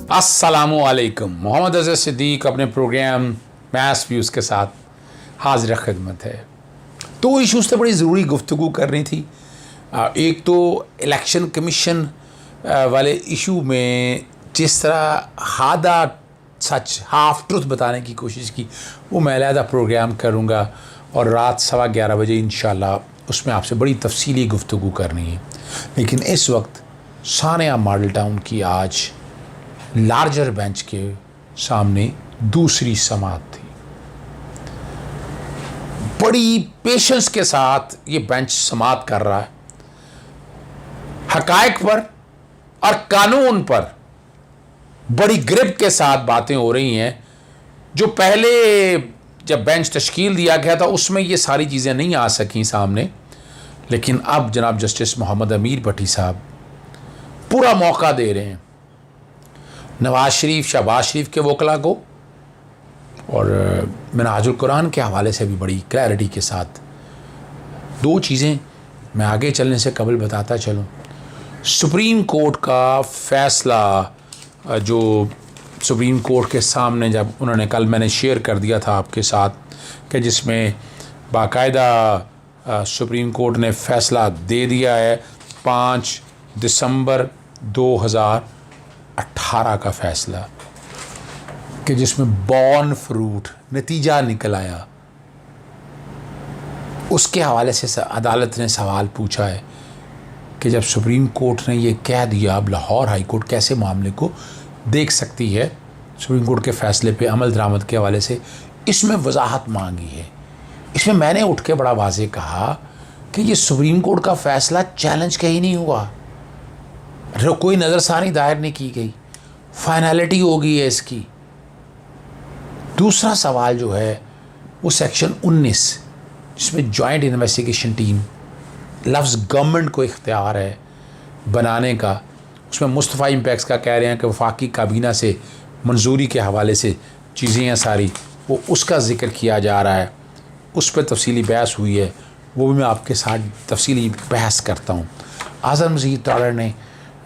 अस्सलामुअलैकुम। मोहम्मद अज़हर सिद्दीक अपने programme maths views के साथ हाजिर खिदमत है। तो इशूज़ से बड़ी ज़रूरी गुफ्तगू करनी थी। एक तो इलेक्शन कमीशन वाले इशू में जिस तरह आधा सच हाफ ट्रुथ बताने की कोशिश की, वो मैं अलहदा प्रोग्राम करूँगा और रात 11:15 बजे इंशाल्लाह उसमें आपसे बड़ी तफसीली गुफ्तगू करनी है। लेकिन इस वक्त सानिया मॉडल टाउन की आज लार्जर बेंच के सामने दूसरी समाअत थी। बड़ी पेशेंस के साथ ये बेंच समाअत कर रहा है। हकायक पर और कानून पर बड़ी ग्रिप के साथ बातें हो रही हैं। जो पहले जब बेंच तश्कील दिया गया था उसमें ये सारी चीज़ें नहीं आ सकी सामने, लेकिन अब जनाब जस्टिस मोहम्मद अमीर भट्टी साहब पूरा मौका दे रहे हैं नवाज शरीफ, शहबाज शरीफ के वकला को, और मिन्हाजुल कुरान के हवाले से भी बड़ी क्लैरिटी के साथ। दो चीज़ें मैं आगे चलने से कबल बताता चलूँ। सुप्रीम कोर्ट का फ़ैसला जो सुप्रीम कोर्ट के सामने जब उन्होंने कल मैंने शेयर कर दिया था आपके साथ कि जिसमें बाकायदा सुप्रीम कोर्ट ने फ़ैसला दे दिया है 5 दिसंबर 2018 का फ़ैसला, कि जिसमें बॉर्न फ्रूट नतीजा निकल आया। उसके हवाले से अदालत ने सवाल पूछा है कि जब सुप्रीम कोर्ट ने ये कह दिया, अब लाहौर हाई कोर्ट कैसे मामले को देख सकती है सुप्रीम कोर्ट के फ़ैसले पे अमल दरामद के हवाले से। इसमें वजाहत मांगी है। इसमें मैंने उठ के बड़ा वाज़ेह कहा कि ये सुप्रीम कोर्ट का फ़ैसला चैलेंज कहीं नहीं हुआ, कोई नज़रसानी दायर नहीं की गई, फाइनलिटी हो गई है इसकी। दूसरा सवाल जो है वो सेक्शन 19 जिसमें जॉइंट इन्वेस्टिगेशन टीम, लफ्ज़ गवर्नमेंट को इख्तियार है बनाने का, उसमें मुस्तफ़ा इम्पैक्ट्स का कह रहे हैं कि वफाकी काबीना से मंजूरी के हवाले से चीज़ें हैं सारी, वो उसका ज़िक्र किया जा रहा है। उस पर तफसीली बहस हुई है, वो भी मैं आपके साथ तफसीली बहस करता हूँ। आज़म मजीद तारड़ ने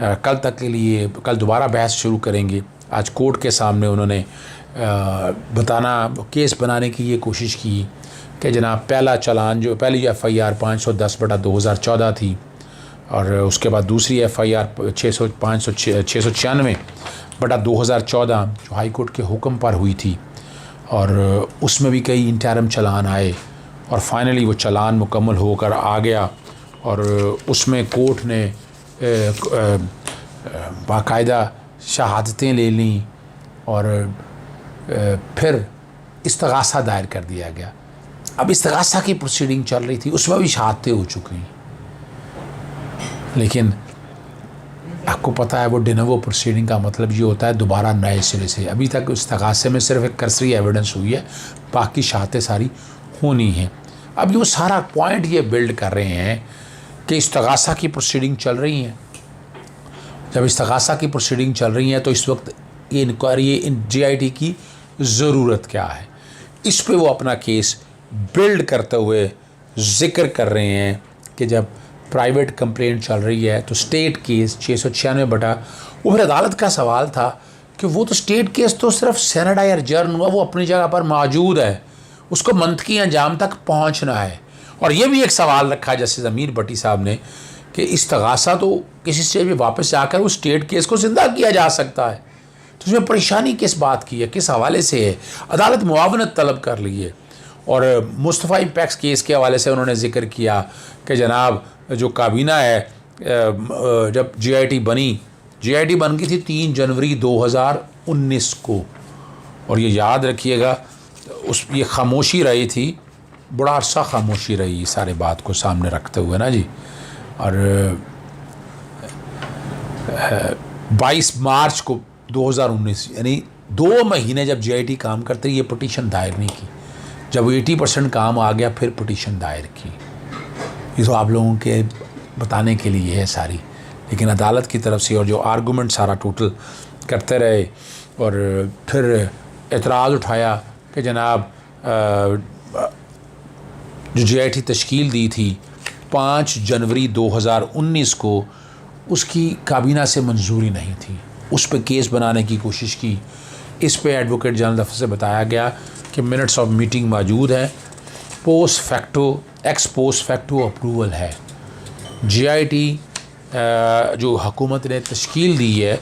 कल तक के लिए कल दोबारा बहस शुरू करेंगे। आज कोर्ट के सामने उन्होंने केस बनाने की ये कोशिश की कि जनाब पहला चालान जो पहली FIR 510/2014 थी, और उसके बाद दूसरी FIR 696/2014 जो हाई कोर्ट के हुक्म पर हुई थी, और उसमें भी कई इंटरम चालान आए और फाइनली वो चालान मुकम्मल होकर आ गया। और उसमें कोर्ट ने बाकायदा शहादतें ले लीं और फिर इस्तगासा दायर कर दिया गया। अब इस्तगासा की प्रोसीडिंग चल रही थी, उसमें भी शहादतें हो चुकी हैं, लेकिन आपको पता है वो डिनोवो प्रोसीडिंग का मतलब ये होता है दोबारा नए सिरे से। अभी तक इस्तगासे में सिर्फ एक कर्सरी एविडेंस हुई है, बाकी शहादतें सारी होनी हैं। अब वो सारा पॉइंट ये बिल्ड कर रहे हैं कि इस्तगासा की प्रोसीडिंग चल रही हैं। जब इस्तगासा की प्रोसीडिंग चल रही है तो इस वक्त ये इंक्वायरी GIT की ज़रूरत क्या है, इस पे वो अपना केस बिल्ड करते हुए ज़िक्र कर रहे हैं कि जब प्राइवेट कंप्लेंट चल रही है तो स्टेट केस 696 वो फिर अदालत का सवाल था कि वो तो स्टेट केस तो सिर्फ सेनेडाई अर्जर्न हुआ, वो अपनी जगह पर मौजूद है, उसको मंतकी अंजाम तक पहुंचना है। और ये भी एक सवाल रखा जस्टिस अमीर भट्टी साहब ने कि इस्तगासा तो किसी स्टेज पे वापस जाकर उस स्टेट केस को ज़िंदा किया जा सकता है, तो उसमें परेशानी किस बात की है, किस हवाले से है। अदालत मुआवनत तलब कर ली है। और मुस्तफ़ा इम्पैक्ट्स केस के हवाले से उन्होंने ज़िक्र किया कि जनाब जो काबीना है जब GIT बन गई थी 3 जनवरी 2019 को, और ये याद रखिएगा ये खामोशी रही थी, बड़ा अरसा खामोशी रही सारे बात को सामने रखते हुए ना जी। और 22 मार्च को 2019 यानी 2 महीने जब GIT काम करते ये पटिशन दायर नहीं की। जब 80% काम आ गया फिर पटिशन दायर की। ये तो आप लोगों के बताने के लिए है सारी, लेकिन अदालत की तरफ से और जो आर्गूमेंट सारा टोटल करते रहे और फिर एतराज़ उठाया कि जनाब जो GIT तश्कील दी थी 5 जनवरी 2019 को, उसकी काबीना से मंजूरी नहीं थी। उस पर केस बनाने की कोशिश की। इस पे एडवोकेट जनरल दफ्तर से बताया गया कि मिनट्स ऑफ मीटिंग मौजूद है, post facto x post facto approval है। GIT जो हुकूमत ने तश्कील दी है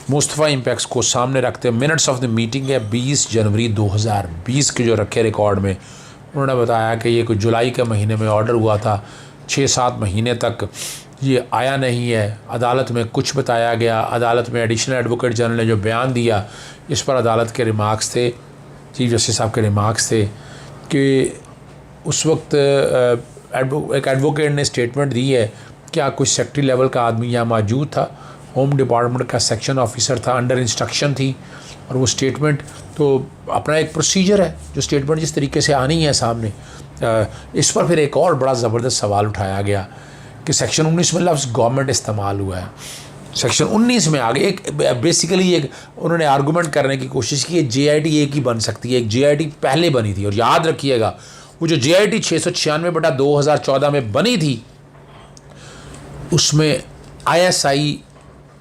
मुस्तफ़ा इम्पैक्ट्स को सामने रखते हुए मिनट्स ऑफ द मीटिंग है 20 जनवरी 2020 के जो रखे रिकॉर्ड में, उन्होंने बताया कि ये कुछ जुलाई के महीने में ऑर्डर हुआ था, 6-7 महीने तक ये आया नहीं है। अदालत में कुछ बताया गया, अदालत में एडिशनल एडवोकेट जनरल ने जो बयान दिया इस पर अदालत के रिमार्क्स थे, चीफ जस्टिस साहब के रिमार्क्स थे कि उस वक्त एक एडवोकेट ने स्टेटमेंट दी है, क्या कुछ सेक्रेटरी लेवल का आदमी यहाँ मौजूद था, होम डिपार्टमेंट का सेक्शन ऑफिसर था, अंडर इंस्ट्रक्शन थी, और वो स्टेटमेंट तो अपना एक प्रोसीजर है जो स्टेटमेंट जिस तरीके से आनी है सामने। इस पर फिर एक और बड़ा ज़बरदस्त सवाल उठाया गया कि सेक्शन 19 में लफ्ज़ गवर्नमेंट इस्तेमाल हुआ है। सेक्शन 19 में आगे एक बेसिकली एक उन्होंने आर्गूमेंट करने की कोशिश की है GIT एक ही बन सकती है, एक GIT पहले बनी थी। और याद रखिएगा वो जो GIT 696/2014 में बनी थी उसमें ISI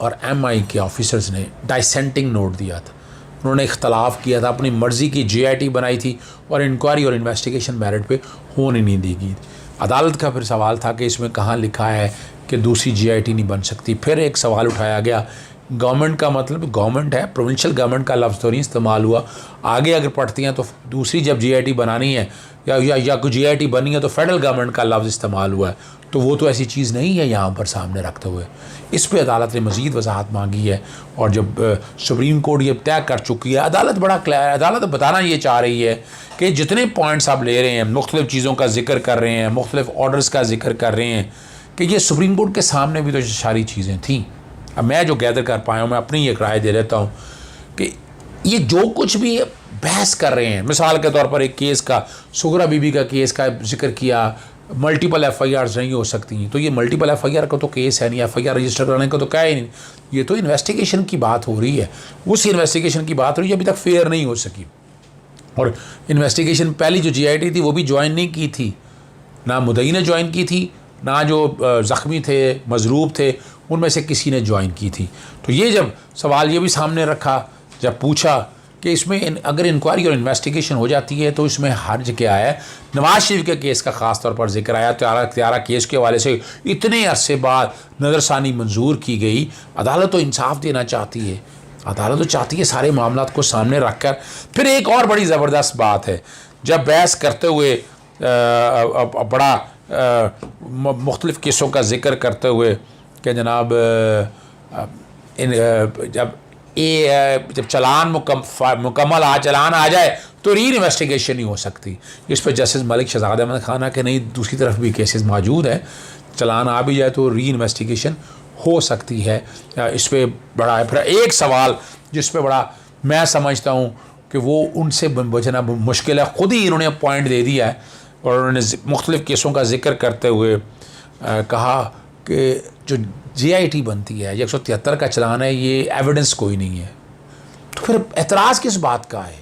और MI के ऑफिसर्स ने डाइसेंटिंग नोट दिया था, उन्होंने इख्तलाफ किया था, अपनी मर्ज़ी की GIT बनाई थी और इंक्वायरी और इन्वेस्टिगेशन मेरिट पे होने नहीं दी गई। अदालत का फिर सवाल था कि इसमें कहाँ लिखा है कि दूसरी GIT नहीं बन सकती। फिर एक सवाल उठाया गया, गवर्नमेंट का मतलब गवर्नमेंट है, प्रोविंशियल गवर्नमेंट का लफ्ज़ तो नहीं इस्तेमाल हुआ। आगे अगर पढ़ती हैं तो दूसरी जब GIT बनानी है या कोई GIT बनी है तो फेडरल गवर्नमेंट का लफ्ज़ इस्तेमाल हुआ है, तो वो तो ऐसी चीज़ नहीं है यहाँ पर सामने रखते हुए। इस पे अदालत ने मज़ीद वजाहत मांगी है और जब सुप्रीम कोर्ट ये तय कर चुकी है, अदालत बड़ा क्लियर, अदालत बताना ये चाह रही है कि जितने पॉइंट्स आप ले रहे हैं, मुख्तलिफ़ चीज़ों का जिक्र कर रहे हैं, मुख्तलिफ़ ऑर्डर्स का जिक्र कर रहे हैं, कि ये सुप्रीम कोर्ट के सामने भी तो सारी चीज़ें थीं। अब मैं जो गैदर कर पाया हूँ, मैं अपनी एक राय दे देता हूँ कि ये जो कुछ भी बहस कर रहे हैं, मिसाल के तौर पर एक केस का, सुगरा बीबी का केस का जिक्र किया, मल्टीपल FIRs नहीं हो सकती, तो ये मल्टीपल FIR का तो केस है नहीं, FIR रजिस्टर कराने का तो क्या ही नहीं, ये तो इन्वेस्टिगेशन की बात हो रही है। उस इन्वेस्टिगेशन की बात हो रही है, अभी तक फेयर नहीं हो सकी। और इन्वेस्टिगेशन पहली जो GIT थी वो भी ज्वाइन नहीं की थी, ना मुद्दई ने ज्वाइन की थी, ना जो ज़ख्मी थे, मजरूब थे, उनमें से किसी ने ज्वाइन की थी। तो ये जब सवाल ये भी सामने रखा, जब पूछा कि इसमें अगर इंक्वायरी और इन्वेस्टिगेशन हो जाती है तो इसमें हर्ज क्या है। नवाज शरीफ के केस का ख़ास तौर पर जिक्र आया, त्यारा केस के हवाले से इतने अरसे बाद नज़रसानी मंजूर की गई। अदालत तो इंसाफ देना चाहती है, अदालत तो चाहती है सारे मामला को सामने रख कर। फिर एक और बड़ी ज़बरदस्त बात है, जब बहस करते हुए बड़ा मुख्तलिफ़ केसों का जिक्र करते हुए कि जनाब जब चलान मुकम्मल चलान आ जाए तो री इन्वेस्टिगेशन नहीं हो सकती। इस पर जस्टिस मलिक शहजाद अहमद खान के नहीं, दूसरी तरफ भी केसेस मौजूद हैं, चलान आ भी जाए तो री इन्वेस्टिगेशन हो सकती है। इस पर बड़ा है। फिर एक सवाल जिस पे बड़ा मैं समझता हूँ कि वो उनसे बचना मुश्किल है, ख़ुद ही इन्होंने पॉइंट दे दिया है और उन्होंने मुख्तलिफ़ केसों का जिक्र करते हुए कहा कि जो GIT बनती है, 173 का चलान है, ये एविडेंस कोई नहीं है, तो फिर एतराज़ किस बात का है।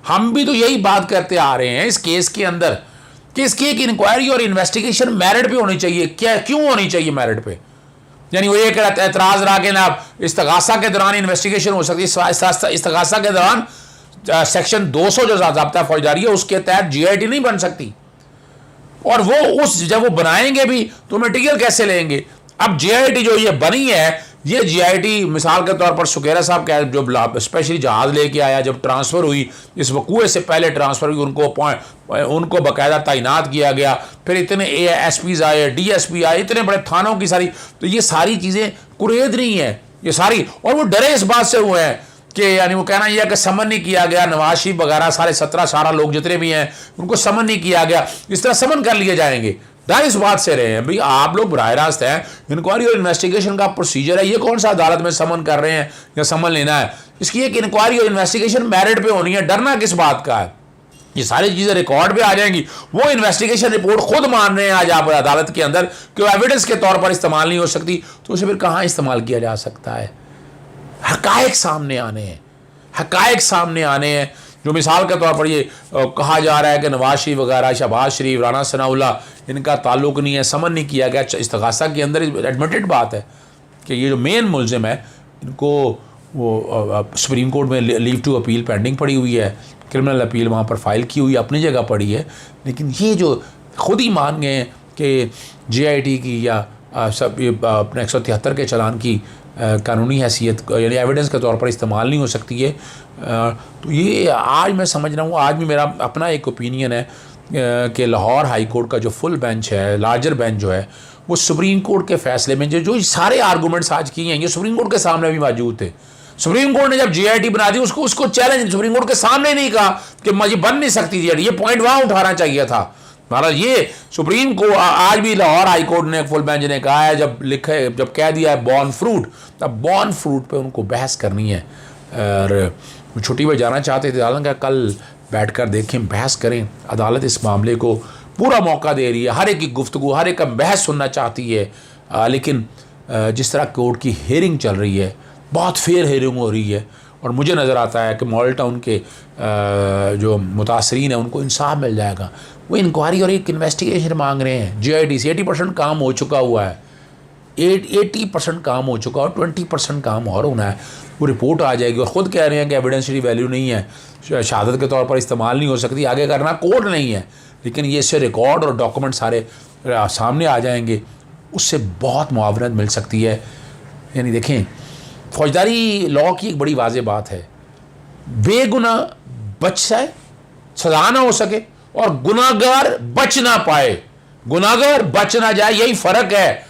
हम भी तो यही बात करते आ रहे हैं इस केस के अंदर कि इसकी एक इंक्वायरी और इन्वेस्टिगेशन मेरिट पे होनी चाहिए। क्या क्यों होनी चाहिए मेरिट पे? यानी वो एक एतराज़ रहा कि ना इस्तगासा के दौरान इन्वेस्टिगेशन हो सकती है, इस्तगासा के दौरान सेक्शन 200 जो ज़ाब्ता फौजदारी है उसके तहत GIT नहीं बन सकती। और वो जब वो बनाएंगे भी तो मटेरियल कैसे लेंगे? अब GIT जो ये बनी है, ये GIT मिसाल के तौर पर सुकेरा साहब का जो स्पेशली जहाज़ लेके आया, जब ट्रांसफ़र हुई, इस वकूए से पहले ट्रांसफ़र हुई, उनको बाकायदा तैनात किया गया, फिर इतने ASPs आए, DSP आए, इतने बड़े थानों की सारी, तो ये सारी चीज़ें कुरेद नहीं है ये सारी। और वो डरे इस बात से हुए हैं कि यानी वो कहना यह है कि समन नहीं किया गया, नवाज शरीफ वगैरह सारे 17 लोग जितने भी हैं उनको समन नहीं किया गया, इस तरह समन कर लिए जाएंगे। डर इस बात से रहे हैं भाई आप लोग बराह रास्त हैं, इंक्वायरी और इन्वेस्टिगेशन का प्रोसीजर है, ये कौन सा अदालत में समन कर रहे हैं या समन लेना है, इसकी एक इंक्वायरी और इन्वेस्टिगेशन मेरिट पे होनी है, डरना किस बात का है? ये सारी चीज़ें रिकॉर्ड पे आ जाएंगी। वो इन्वेस्टिगेशन रिपोर्ट खुद मान रहे हैं आज आप अदालत के अंदर कि वो एविडेंस के तौर पर इस्तेमाल नहीं हो सकती, तो उसे फिर कहाँ इस्तेमाल किया जा सकता है? हकायक सामने आने हैं, हकायक सामने आने हैं। जो मिसाल के तौर पर ये कहा जा रहा है कि नवाज शरीफ वगैरह, शहबाज शरीफ, राना सनाउल्लाह, इनका ताल्लुक़ नहीं है, समन नहीं किया गया। इस्तग़ासा के अंदर एडमिटेड बात है कि ये जो मेन मुलजिम है इनको वो सुप्रीम कोर्ट में लीव टू अपील पेंडिंग पड़ी हुई है, क्रिमिनल अपील वहाँ पर फाइल की हुई अपनी जगह पड़ी है। लेकिन ये जो खुद ही मान गए कि JIT की या सब अपने 173 के चलान की कानूनी हैसियत यानी एविडेंस के तौर पर इस्तेमाल नहीं हो सकती है, तो ये आज मैं समझ रहा हूँ, आज भी मेरा अपना एक ओपिनियन है कि लाहौर हाई कोर्ट का जो फुल बेंच है, लार्जर बेंच जो है, वो सुप्रीम कोर्ट के फैसले में जो सारे आर्गूमेंट्स आज किए हैं ये सुप्रीम कोर्ट के सामने भी मौजूद थे। सुप्रीम कोर्ट ने जब JIT बना दी उसको चैलेंज सुप्रीम कोर्ट के सामने नहीं कहा कि ये बन नहीं सकती JIT, ये पॉइंट वहाँ उठाना चाहिए था। महाराज ये सुप्रीम को आज भी लाहौर हाई कोर्ट ने फुल बेंच ने कहा है, जब कह दिया है बॉर्न फ्रूट, तब बॉर्न फ्रूट पे उनको बहस करनी है। और छुट्टी पर जाना चाहते थे, हालांकि कल बैठकर देखें, बहस करें। अदालत इस मामले को पूरा मौका दे रही है, हर एक की गुफ्तगू, हर एक का बहस सुनना चाहती है। लेकिन जिस तरह कोर्ट की हेयरिंग चल रही है, बहुत फेयर हेयरिंग हो रही है, और मुझे नज़र आता है कि मॉडल टाउन के जो मुतासरीन हैं उनको इंसाफ मिल जाएगा। वो इंक्वायरी और एक इन्वेस्टिगेशन मांग रहे हैं। JIT से 80% काम हो चुका हुआ है, 80% काम हो चुका और 20% काम और होना है। वो रिपोर्ट आ जाएगी और ख़ुद कह रहे हैं कि एविडेंशियरी वैल्यू नहीं है, शहादत के तौर पर इस्तेमाल नहीं हो सकती, आगे करना कोर्ट नहीं है। लेकिन ये इससे रिकॉर्ड और डॉक्यूमेंट सारे सामने आ जाएंगे, उससे बहुत मुआवनत मिल सकती है। यानी देखें, फौजदारी लॉ की एक बड़ी वाज़ेह बात है, बेगुनाह बच जाए, सजा ना हो सके, और गुनाहगार बच ना पाए, गुनाहगार बच ना जाए, यही फ़र्क है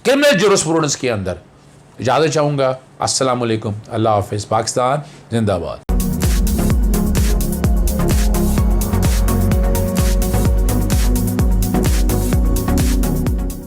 क्रिमिनल जुरिस्प्रूडेंस के अंदर। इजाज़त चाहूँगा। अस्सलाम वालेकुम, अल्लाह हाफ़िज़। पाकिस्तान जिंदाबाद।